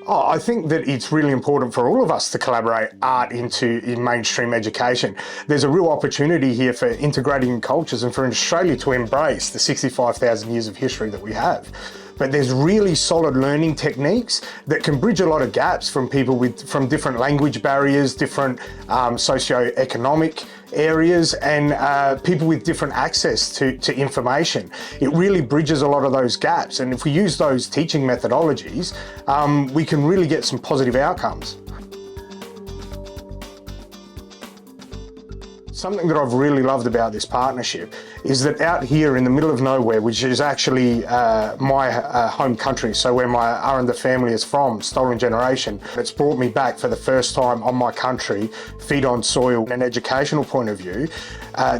Oh, I think that it's really important for all of us to collaborate art in mainstream education. There's a real opportunity here for integrating cultures and for Australia to embrace the 65,000 years of history that we have. But there's really solid learning techniques that can bridge a lot of gaps from people from different language barriers, different socio-economic areas, and people with different access to information. It really bridges a lot of those gaps, and if we use those teaching methodologies, we can really get some positive outcomes. Something that I've really loved about this partnership is that out here in the middle of nowhere, which is actually my home country, so where my Arrernte family is from, stolen generation, it's brought me back for the first time on my country, feet on soil. From an educational point of view,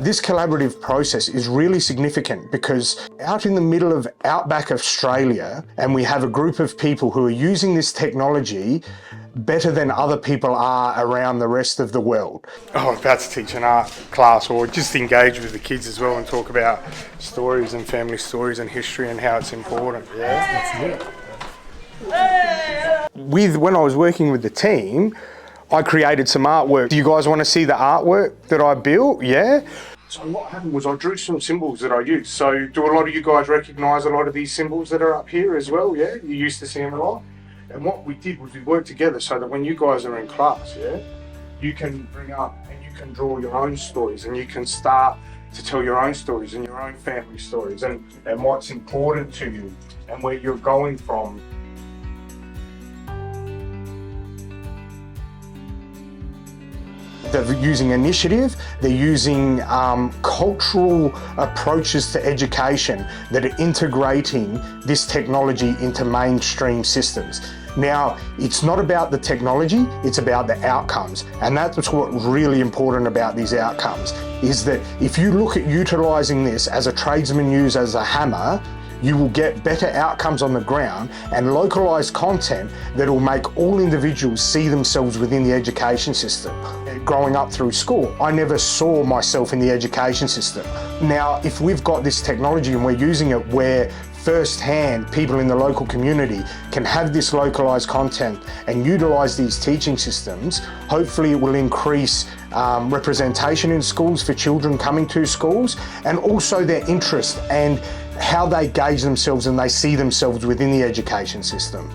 this collaborative process is really significant because out in the middle of Outback Australia, and we have a group of people who are using this technology better than other people are around the rest of the world. I'm about to teach an art class or just engage with the kids as well and talk about stories and family stories and history and how it's important. Yeah, that's it. When I was working with the team, I created some artwork. Do you guys want to see the artwork that I built? Yeah? So what happened was I drew some symbols that I used. So do a lot of you guys recognise a lot of these symbols that are up here as well? Yeah, you used to see them a lot. And what we did was we worked together so that when you guys are in class, yeah, you can bring up and you can draw your own stories and you can start to tell your own stories and your own family stories and what's important to you and where you're going from. They're using initiative, they're using cultural approaches to education that are integrating this technology into mainstream systems. Now, it's not about the technology, it's about the outcomes. And that's what's really important about these outcomes, is that if you look at utilising this as a tradesman uses as a hammer, you will get better outcomes on the ground and localised content that will make all individuals see themselves within the education system. Growing up through school, I never saw myself in the education system. Now, if we've got this technology and we're using it where firsthand people in the local community can have this localised content and utilise these teaching systems, hopefully it will increase representation in schools for children coming to schools, and also their interest and how they gauge themselves and they see themselves within the education system.